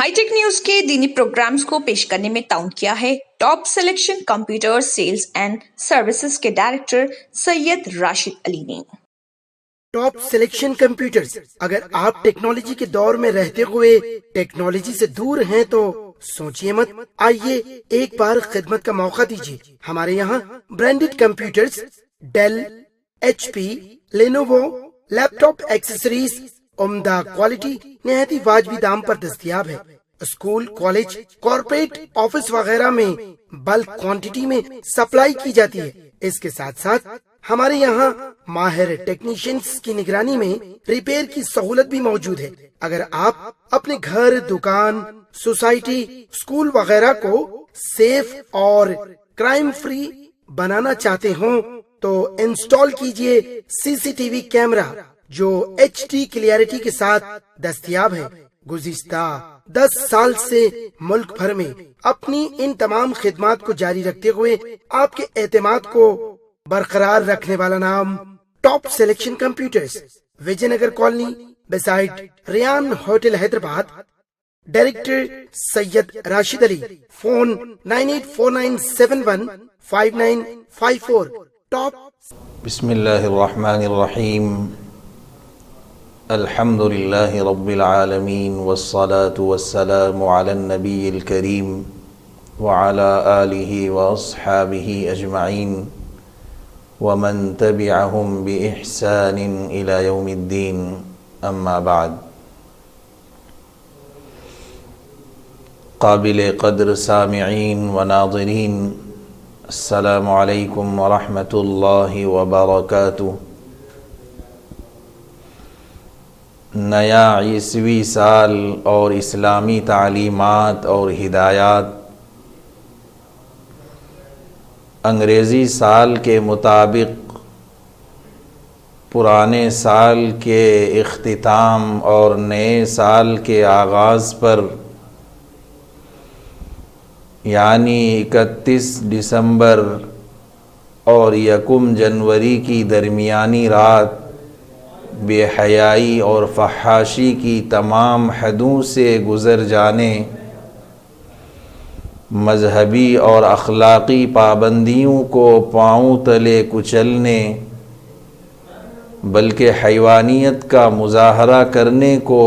High tech news کے دینی programmes کو پیش کرنے میں تعاون کیا ہے top selection computer sales and services کے ڈائریکٹر سید راشد علی نے۔ ٹاپ سلیکشن کمپیوٹرز، اگر آپ ٹیکنالوجی کے دور میں رہتے ہوئے ٹیکنالوجی سے دور ہیں تو سوچئے مت، آئیے ایک بار خدمت کا موقع دیجیے۔ ہمارے یہاں branded computers, Dell, H P, Lenovo, laptop accessories عمدہ کوالٹی نہایت ہی واجبی دام پر دستیاب ہے۔ اسکول، کالج، کارپوریٹ آفس وغیرہ میں بلک کوانٹٹی میں سپلائی کی جاتی ہے۔ اس کے ساتھ ساتھ ہمارے یہاں ماہر ٹیکنیشینز کی نگرانی میں ریپیئر کی سہولت بھی موجود ہے۔ اگر آپ اپنے گھر، دکان، سوسائٹی، اسکول وغیرہ کو سیف اور کرائم فری بنانا چاہتے ہوں تو انسٹال کیجئے سی سی ٹی وی کیمرہ جو ایچ ڈی کلیئرٹی کے ساتھ دستیاب ہے۔ گزشتہ 10 سال سے ملک بھر میں اپنی ان تمام خدمات کو جاری رکھتے ہوئے آپ کے اعتماد کو برقرار رکھنے والا نام top selection computers, Vijay Nagar colony beside Rayan hotel Hyderabad, director Syed Rashid Ali, phone 9849715954۔ Top. بسم اللہ الرحمن الرحیم، الحمد للہ رب العالمین، والصلاة والسلام علی النبی الکریم وعلی آلہ واصحابہ اجمعین ومن تبعهم بإحسان إلى يوم الدین، اما بعد۔ قابل قدر سامعین و ناظرین، السلام علیکم ورحمۃ اللہ وبرکاتہ۔ نیا عیسوی سال اور اسلامی تعلیمات اور ہدایات انگریزی سال کے مطابق پرانے سال کے اختتام اور نئے سال کے آغاز پر یعنی 31 دسمبر اور 1 جنوری کی درمیانی رات بے حیائی اور فحاشی کی تمام حدوں سے گزر جانے، مذہبی اور اخلاقی پابندیوں کو پاؤں تلے کچلنے، بلکہ حیوانیت کا مظاہرہ کرنے کو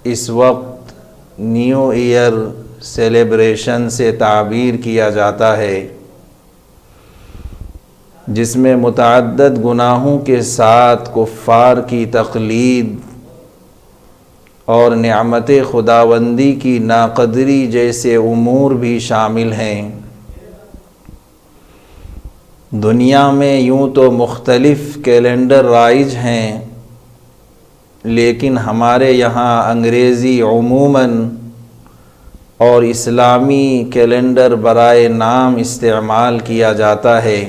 اس وقت نیو ایئر سیلیبریشن سے تعبیر کیا جاتا ہے، جس میں متعدد گناہوں کے ساتھ کفار کی تقلید اور نعمت خداوندی کی ناقدری جیسے امور بھی شامل ہیں۔ دنیا میں یوں تو مختلف کیلنڈر رائج ہیں، لیکن ہمارے یہاں انگریزی عموماً اور اسلامی کیلنڈر برائے نام استعمال کیا جاتا ہے،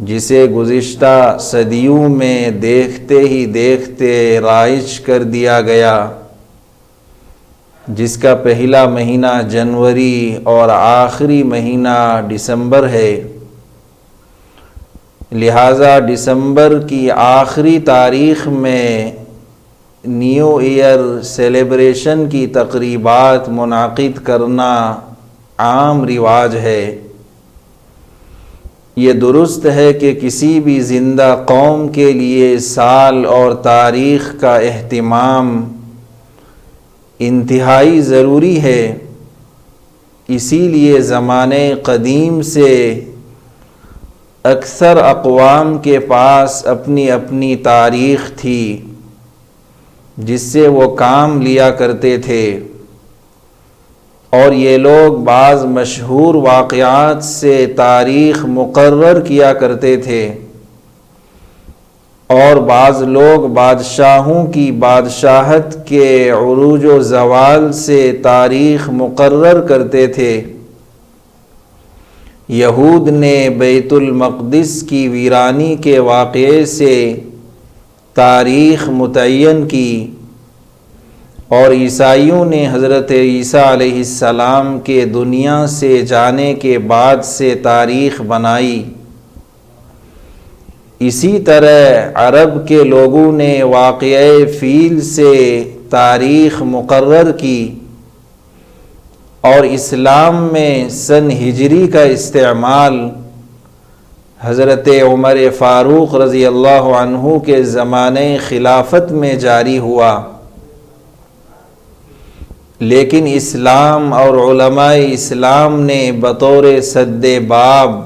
جسے گزشتہ صدیوں میں دیکھتے ہی دیکھتے رائج کر دیا گیا، جس کا پہلا مہینہ جنوری اور آخری مہینہ دسمبر ہے۔ لہٰذا دسمبر کی آخری تاریخ میں نیو ایئر سیلیبریشن کی تقریبات منعقد کرنا عام رواج ہے۔ یہ درست ہے کہ کسی بھی زندہ قوم کے لیے سال اور تاریخ کا اہتمام انتہائی ضروری ہے، اسی لیے زمانے قدیم سے اکثر اقوام کے پاس اپنی اپنی تاریخ تھی جس سے وہ کام لیا کرتے تھے، اور یہ لوگ بعض مشہور واقعات سے تاریخ مقرر کیا کرتے تھے، اور بعض لوگ بادشاہوں کی بادشاہت کے عروج و زوال سے تاریخ مقرر کرتے تھے۔ یہود نے بیت المقدس کی ویرانی کے واقعے سے تاریخ متعین کی، اور عیسائیوں نے حضرت عیسیٰ علیہ السلام کے دنیا سے جانے کے بعد سے تاریخ بنائی۔ اسی طرح عرب کے لوگوں نے واقعہ فیل سے تاریخ مقرر کی اور اسلام میں سن ہجری کا استعمال حضرت عمر فاروق رضی اللہ عنہ کے زمانے خلافت میں جاری ہوا، لیکن اسلام اور علماء اسلام نے بطور سد باب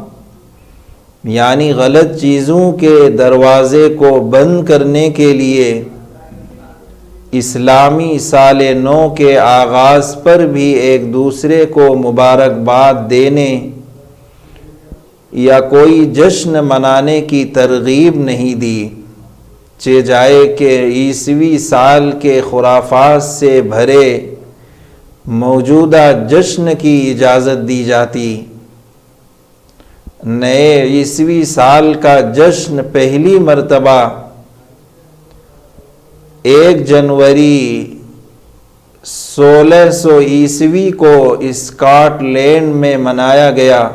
یعنی غلط چیزوں کے دروازے کو بند کرنے کے لیے اسلامی سال نو کے آغاز پر بھی ایک دوسرے کو مبارکباد دینے یا کوئی جشن منانے کی ترغیب نہیں دی، چہ جائے کہ عیسوی سال کے خرافات سے بھرے موجودہ جشن کی اجازت دی جاتی۔ نئے عیسوی سال کا جشن پہلی مرتبہ 1 جنوری 1600 عیسوی کو اسکاٹ لینڈ میں منایا گیا،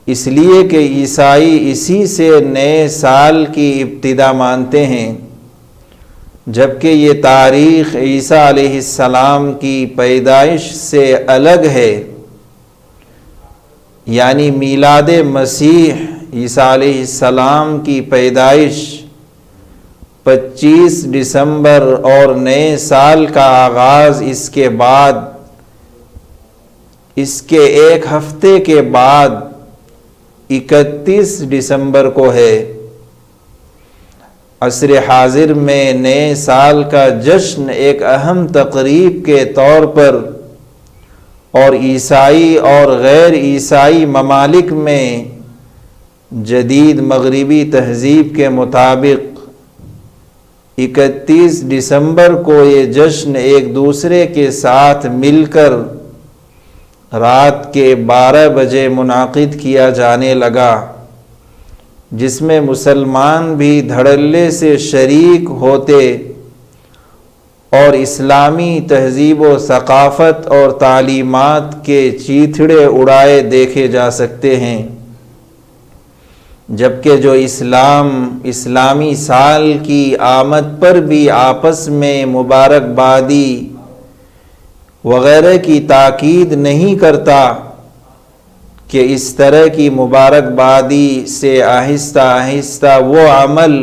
اس لیے کہ عیسائی اسی سے نئے سال کی ابتدا مانتے ہیں، جبکہ یہ تاریخ عیسیٰ علیہ السلام کی پیدائش سے الگ ہے، یعنی میلاد مسیح عیسیٰ علیہ السلام کی پیدائش 25 دسمبر اور نئے سال کا آغاز اس کے بعد، اس کے ایک ہفتے کے بعد 31 دسمبر کو ہے۔ عصر حاضر میں نئے سال کا جشن ایک اہم تقریب کے طور پر اور عیسائی اور غیر عیسائی ممالک میں جدید مغربی تہذیب کے مطابق 31 دسمبر کو یہ جشن ایک دوسرے کے ساتھ مل کر رات کے 12 بجے منعقد کیا جانے لگا، جس میں مسلمان بھی دھڑلے سے شریک ہوتے اور اسلامی تہذیب و ثقافت اور تعلیمات کے چیتھڑے اڑائے دیکھے جا سکتے ہیں، جبکہ جو اسلامی سال کی آمد پر بھی آپس میں مبارکبادی وغیرہ کی تاکید نہیں کرتا کہ اس طرح کی مبارکبادی سے آہستہ آہستہ وہ عمل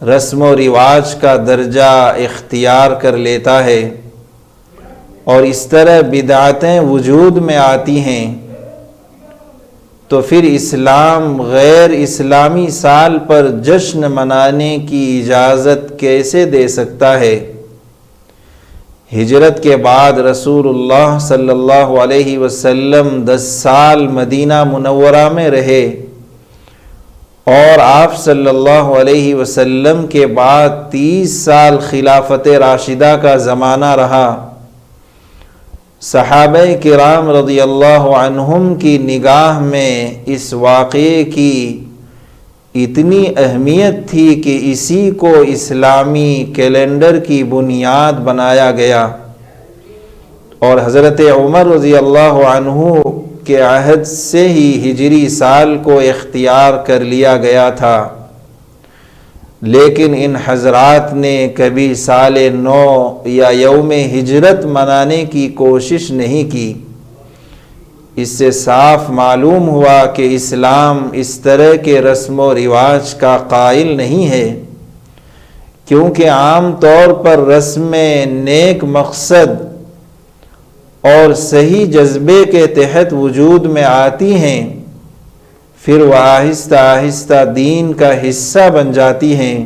رسم و رواج کا درجہ اختیار کر لیتا ہے اور اس طرح بدعتیں وجود میں آتی ہیں، تو پھر اسلام غیر اسلامی سال پر جشن منانے کی اجازت کیسے دے سکتا ہے؟ ہجرت کے بعد رسول اللہ صلی اللہ علیہ وسلم 10 سال مدینہ منورہ میں رہے اور آپ صلی اللہ علیہ وسلم کے بعد 30 سال خلافت راشدہ کا زمانہ رہا۔ صحابہ کرام رضی اللہ عنہم کی نگاہ میں اس واقعے کی اتنی اہمیت تھی کہ اسی کو اسلامی کیلنڈر کی بنیاد بنایا گیا اور حضرت عمر رضی اللہ عنہ کے عہد سے ہی ہجری سال کو اختیار کر لیا گیا تھا، لیکن ان حضرات نے کبھی سال نو یا یوم ہجرت منانے کی کوشش نہیں کی۔ اس سے صاف معلوم ہوا کہ اسلام اس طرح کے رسم و رواج کا قائل نہیں ہے، کیونکہ عام طور پر رسمیں نیک مقصد اور صحیح جذبے کے تحت وجود میں آتی ہیں، پھر وہ آہستہ آہستہ دین کا حصہ بن جاتی ہیں۔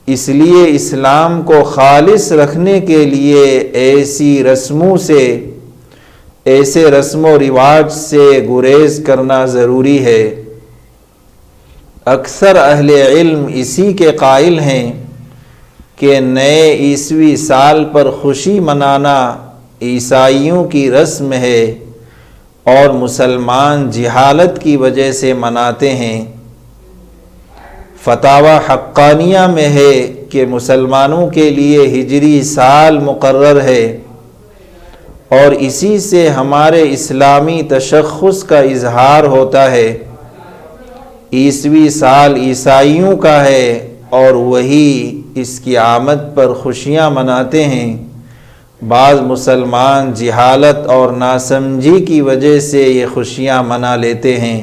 اس لیے اسلام کو خالص رکھنے کے لیے ایسے رسم و رواج سے گریز کرنا ضروری ہے۔ اکثر اہل علم اسی کے قائل ہیں کہ نئے عیسوی سال پر خوشی منانا عیسائیوں کی رسم ہے اور مسلمان جہالت کی وجہ سے مناتے ہیں۔ فتاوی حقانیہ میں ہے کہ مسلمانوں کے لیے ہجری سال مقرر ہے اور اسی سے ہمارے اسلامی تشخص کا اظہار ہوتا ہے۔ عیسوی سال عیسائیوں کا ہے اور وہی اس کی آمد پر خوشیاں مناتے ہیں، بعض مسلمان جہالت اور ناسمجھی کی وجہ سے یہ خوشیاں منا لیتے ہیں۔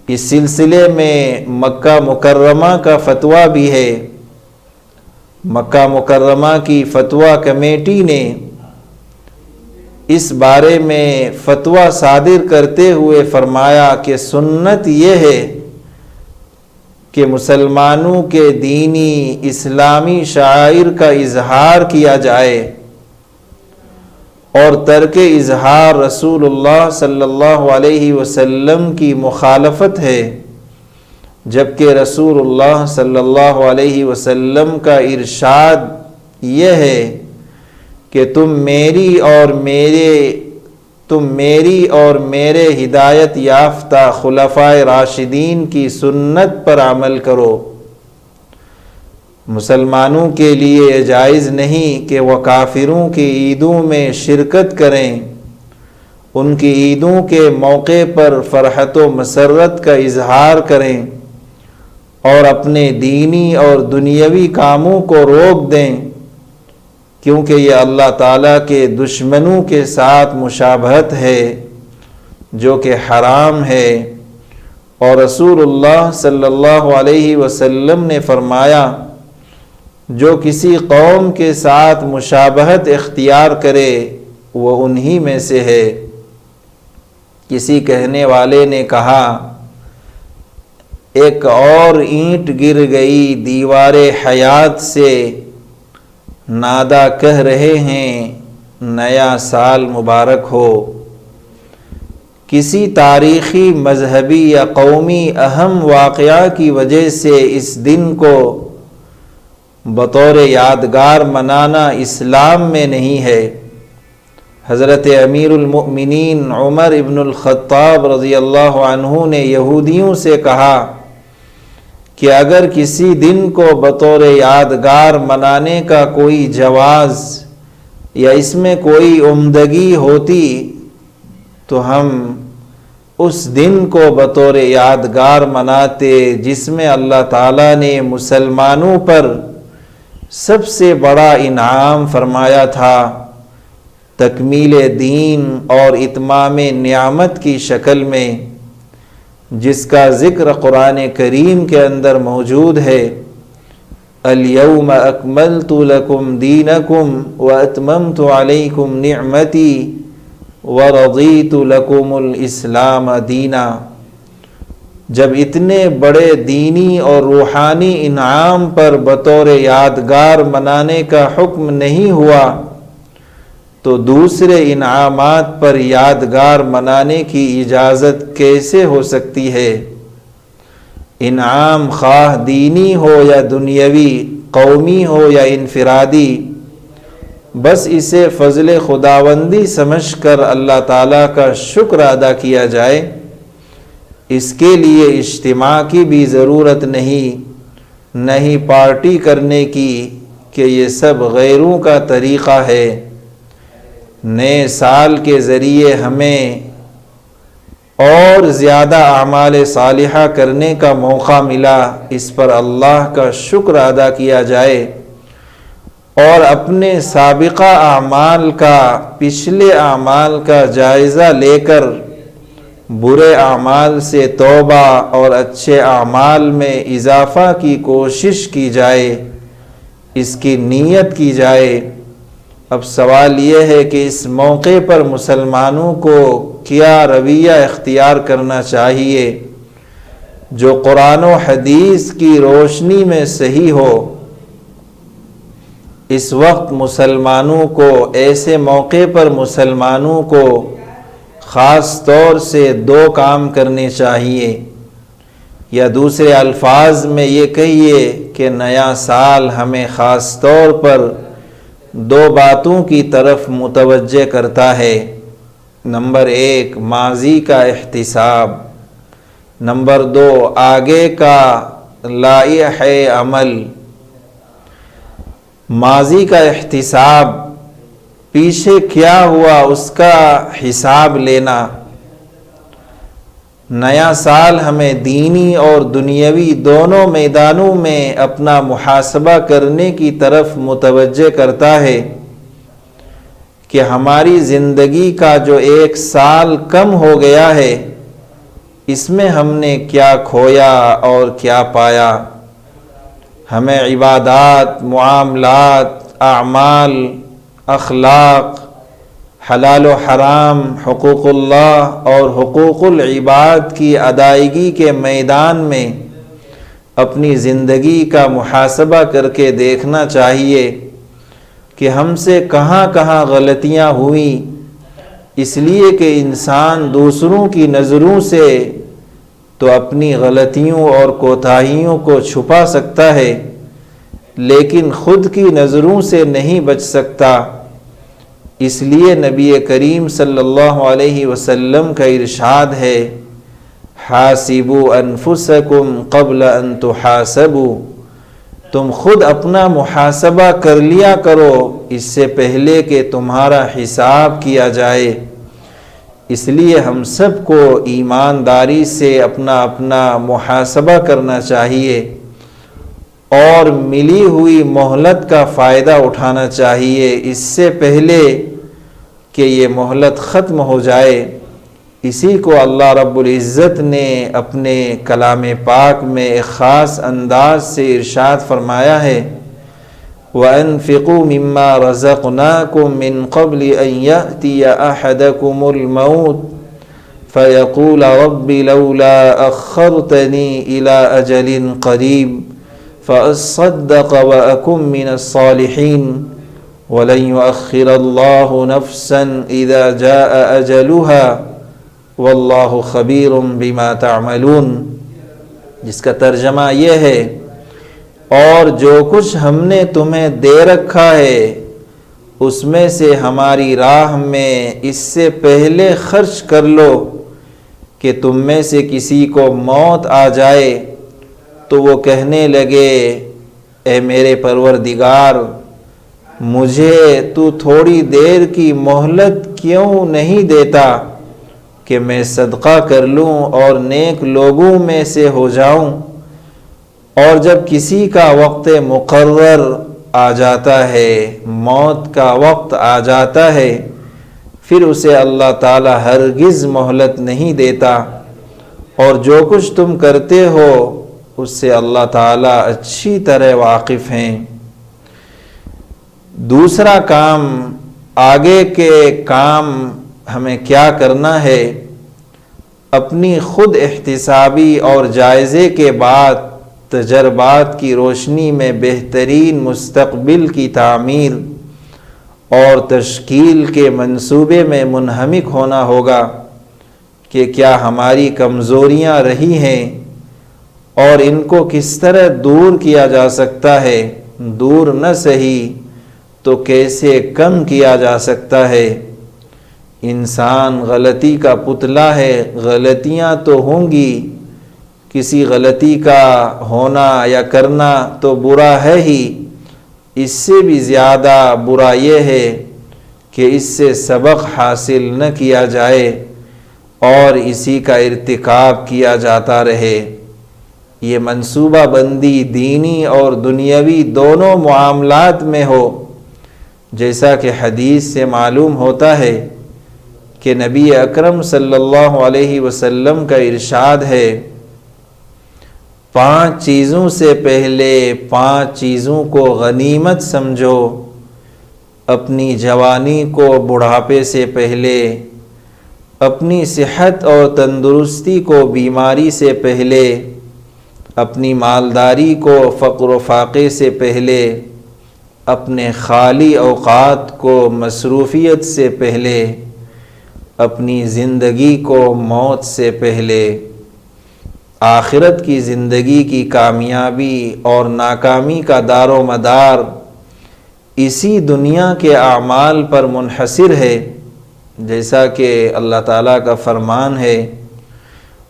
اس سلسلے میں مکہ مکرمہ کا فتویٰ بھی ہے۔ مکہ مکرمہ کی فتویٰ کمیٹی نے اس بارے میں فتویٰ صادر کرتے ہوئے فرمایا کہ سنت یہ ہے کہ مسلمانوں کے دینی اسلامی شعائر کا اظہار کیا جائے، اور ترک اظہار رسول اللہ صلی اللہ علیہ وسلم کی مخالفت ہے، جبکہ رسول اللہ صلی اللہ علیہ وسلم کا ارشاد یہ ہے کہ تم میری اور میرے ہدایت یافتہ خلفائے راشدین کی سنت پر عمل کرو۔ مسلمانوں کے لیے یہ جائز نہیں کہ وہ کافروں کی عیدوں میں شرکت کریں، ان کی عیدوں کے موقع پر فرحت و مسرت کا اظہار کریں اور اپنے دینی اور دنیاوی کاموں کو روک دیں، کیونکہ یہ اللہ تعالیٰ کے دشمنوں کے ساتھ مشابہت ہے جو کہ حرام ہے۔ اور رسول اللہ صلی اللہ علیہ وسلم نے فرمایا، جو کسی قوم کے ساتھ مشابہت اختیار کرے وہ انہی میں سے ہے۔ کسی کہنے والے نے کہا، ایک اور اینٹ گر گئی دیوار حیات سے، نادا کہہ رہے ہیں نیا سال مبارک ہو۔ کسی تاریخی، مذہبی یا قومی اہم واقعہ کی وجہ سے اس دن کو بطور یادگار منانا اسلام میں نہیں ہے۔ حضرت امیر المؤمنین عمر ابن الخطاب رضی اللہ عنہ نے یہودیوں سے کہا کہ اگر کسی دن کو بطور یادگار منانے کا کوئی جواز یا اس میں کوئی عمدگی ہوتی تو ہم اس دن کو بطور یادگار مناتے جس میں اللہ تعالیٰ نے مسلمانوں پر سب سے بڑا انعام فرمایا تھا، تکمیل دین اور اتمام نعمت کی شکل میں، جس کا ذکر قرآن کریم کے اندر موجود ہے۔ الیوم اکملت لکم دینکم واتممت علیکم نعمتی ورضیت لکم الاسلام دینا۔ جب اتنے بڑے دینی اور روحانی انعام پر بطور یادگار منانے کا حکم نہیں ہوا تو دوسرے انعامات پر یادگار منانے کی اجازت کیسے ہو سکتی ہے؟ انعام خواہ دینی ہو یا دنیاوی، قومی ہو یا انفرادی، بس اسے فضل خداوندی سمجھ کر اللہ تعالیٰ کا شکر ادا کیا جائے۔ اس کے لیے اجتماع کی بھی ضرورت نہیں پارٹی کرنے کی کہ یہ سب غیروں کا طریقہ ہے۔ نئے سال کے ذریعے ہمیں اور زیادہ اعمال صالحہ کرنے کا موقع ملا، اس پر اللہ کا شکر ادا کیا جائے اور اپنے سابقہ اعمال کا، پچھلے اعمال کا جائزہ لے کر برے اعمال سے توبہ اور اچھے اعمال میں اضافہ کی کوشش کی جائے، اس کی نیت کی جائے۔ اب سوال یہ ہے کہ اس موقع پر مسلمانوں کو کیا رویہ اختیار کرنا چاہیے جو قرآن و حدیث کی روشنی میں صحیح ہو۔ اس وقت مسلمانوں کو، ایسے موقع پر مسلمانوں کو خاص طور سے دو کام کرنے چاہیے، یا دوسرے الفاظ میں یہ کہیے کہ نیا سال ہمیں خاص طور پر دو باتوں کی طرف متوجہ کرتا ہے۔ نمبر 1 ماضی کا احتساب، نمبر 2 آگے کا لائحہ عمل۔ ماضی کا احتساب، پیچھے کیا ہوا اس کا حساب لینا۔ نیا سال ہمیں دینی اور دنیاوی دونوں میدانوں میں اپنا محاسبہ کرنے کی طرف متوجہ کرتا ہے کہ ہماری زندگی کا جو ایک سال کم ہو گیا ہے اس میں ہم نے کیا کھویا اور کیا پایا۔ ہمیں عبادات، معاملات، اعمال، اخلاق، حلال و حرام، حقوق اللہ اور حقوق العباد کی ادائیگی کے میدان میں اپنی زندگی کا محاسبہ کر کے دیکھنا چاہیے کہ ہم سے کہاں کہاں غلطیاں ہوئیں، اس لیے کہ انسان دوسروں کی نظروں سے تو اپنی غلطیوں اور کوتاہیوں کو چھپا سکتا ہے لیکن خود کی نظروں سے نہیں بچ سکتا۔ اس لیے نبی کریم صلی اللہ علیہ وسلم کا ارشاد ہے، حاسبوا انفسکم قبل ان تحاسبوا، تم خود اپنا محاسبہ کر لیا کرو اس سے پہلے کہ تمہارا حساب کیا جائے۔ اس لیے ہم سب کو ایمانداری سے اپنا محاسبہ کرنا چاہیے اور ملی ہوئی مہلت کا فائدہ اٹھانا چاہیے اس سے پہلے کہ یہ مہلت ختم ہو جائے۔ اسی کو اللہ رب العزت نے اپنے کلام پاک میں ایک خاص انداز سے ارشاد فرمایا ہے، وَأَنفِقُوا مِمَّا رَزَقْنَاكُم مِّن قَبْلِ أَن يَأْتِيَ أَحَدَكُمُ الْمَوْتُ فَيَقُولَ رَبِّ لَوْلَا أَخَّرْتَنِي إِلَىٰ أَجَلٍ قَرِيبٍ فَأَصَّدَّقَ وَأَكُن مِّنَ الصَّالِحِينَ وَلَن يُؤَخِّرَ اللَّهُ نَفْسًا إِذَا جَاءَ أَجَلُهَا وَاللَّهُ خَبِيرٌ بِمَا تَعْمَلُونَ، جس کا ترجمہ یہ ہے، اور جو کچھ ہم نے تمہیں دے رکھا ہے اس میں سے ہماری راہ میں اس سے پہلے خرچ کر لو کہ تم میں سے کسی کو موت آ جائے تو وہ کہنے لگے، اے میرے پروردگار، مجھے تو تھوڑی دیر کی مہلت کیوں نہیں دیتا کہ میں صدقہ کر لوں اور نیک لوگوں میں سے ہو جاؤں۔ اور جب کسی کا وقت مقرر آ جاتا ہے، موت کا وقت آ جاتا ہے، پھر اسے اللہ تعالی ہرگز مہلت نہیں دیتا، اور جو کچھ تم کرتے ہو اس سے اللہ تعالی اچھی طرح واقف ہیں۔ دوسرا کام، آگے کے کام ہمیں کیا کرنا ہے؟ اپنی خود احتسابی اور جائزے کے بعد تجربات کی روشنی میں بہترین مستقبل کی تعمیر اور تشکیل کے منصوبے میں منہمک ہونا ہوگا کہ کیا ہماری کمزوریاں رہی ہیں اور ان کو کس طرح دور کیا جا سکتا ہے، دور نہ سہی تو کیسے کم کیا جا سکتا ہے۔ انسان غلطی کا پتلا ہے، غلطیاں تو ہوں گی، کسی غلطی کا ہونا یا کرنا تو برا ہے ہی، اس سے بھی زیادہ برا یہ ہے کہ اس سے سبق حاصل نہ کیا جائے اور اسی کا ارتکاب کیا جاتا رہے۔ یہ منصوبہ بندی دینی اور دنیاوی دونوں معاملات میں ہو، جیسا کہ حدیث سے معلوم ہوتا ہے کہ نبی اکرم صلی اللہ علیہ وسلم کا ارشاد ہے، 5 چیزوں سے پہلے 5 چیزوں کو غنیمت سمجھو، اپنی جوانی کو بڑھاپے سے پہلے، اپنی صحت اور تندرستی کو بیماری سے پہلے، اپنی مالداری کو فقر و فاقے سے پہلے، اپنے خالی اوقات کو مصروفیت سے پہلے، اپنی زندگی کو موت سے پہلے۔ آخرت کی زندگی کی کامیابی اور ناکامی کا دار و مدار اسی دنیا کے اعمال پر منحصر ہے، جیسا کہ اللہ تعالیٰ کا فرمان ہے،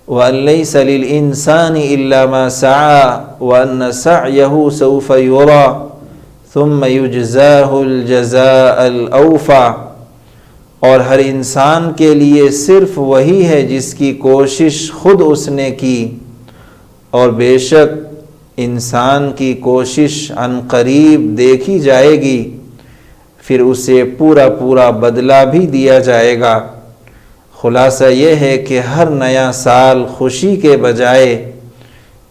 وَأَن لَيْسَ لِلْإِنسَانِ إِلَّا مَا سَعَى وَأَنَّ سَعْيَهُ سَوْفَ يُرَى، 'ثُمَّ يُجْزَاهُ الْجَزَاءَ الْأَوْفَى۔ اور ہر انسان کے لیے صرف وہی ہے جس کی کوشش خود اس نے کی، اور بے شک انسان کی کوشش عن قریب دیکھی جائے گی، پھر اسے پورا بدلہ بھی دیا جائے گا۔ خلاصہ یہ ہے کہ ہر نیا سال خوشی کے بجائے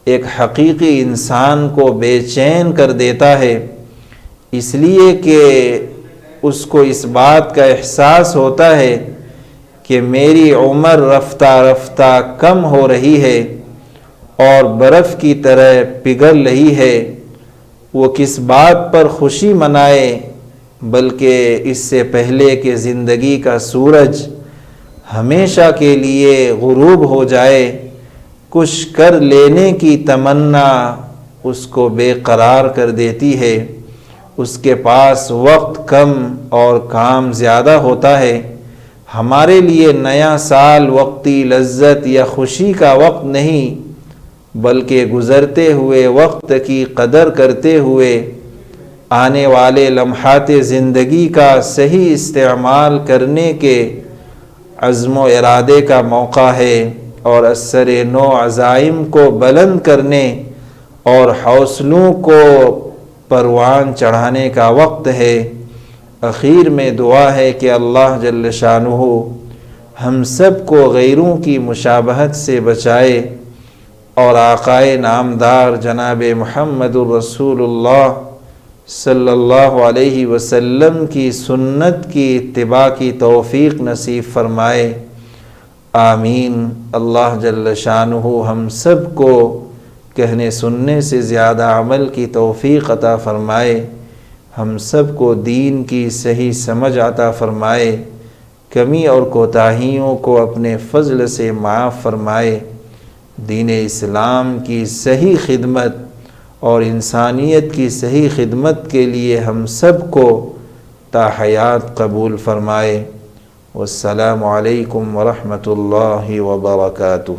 ایک حقیقی انسان کو بے چین کر دیتا ہے، اس لیے کہ اس کو اس بات کا احساس ہوتا ہے کہ میری عمر رفتہ رفتہ کم ہو رہی ہے اور برف کی طرح پگھل رہی ہے۔ وہ کس بات پر خوشی منائے، بلکہ اس سے پہلے کہ زندگی کا سورج ہمیشہ کے لیے غروب ہو جائے، کچھ کر لینے کی تمنا اس کو بے قرار کر دیتی ہے۔ اس کے پاس وقت کم اور کام زیادہ ہوتا ہے۔ ہمارے لیے نیا سال وقتی لذت یا خوشی کا وقت نہیں، بلکہ گزرتے ہوئے وقت کی قدر کرتے ہوئے آنے والے لمحات زندگی کا صحیح استعمال کرنے کے عزم و ارادے کا موقع ہے، اور اثر نو عزائم کو بلند کرنے اور حوصلوں کو پروان چڑھانے کا وقت ہے۔ اخیر میں دعا ہے کہ اللہ جل شانہ ہم سب کو غیروں کی مشابہت سے بچائے، اور آقائے نامدار جناب محمد الرسول اللہ صلی اللہ علیہ وسلم کی سنت کی اتباع کی توفیق نصیب فرمائے، آمین۔ اللہ جل شانہ ہم سب کو کہنے سننے سے زیادہ عمل کی توفیق عطا فرمائے، ہم سب کو دین کی صحیح سمجھ عطا فرمائے، کمی اور کوتاہیوں کو اپنے فضل سے معاف فرمائے، دین اسلام کی صحیح خدمت اور انسانیت کی صحیح خدمت کے لیے ہم سب کو تا حیات قبول فرمائے۔ والسلام علیکم ورحمۃ اللہ وبرکاتہ۔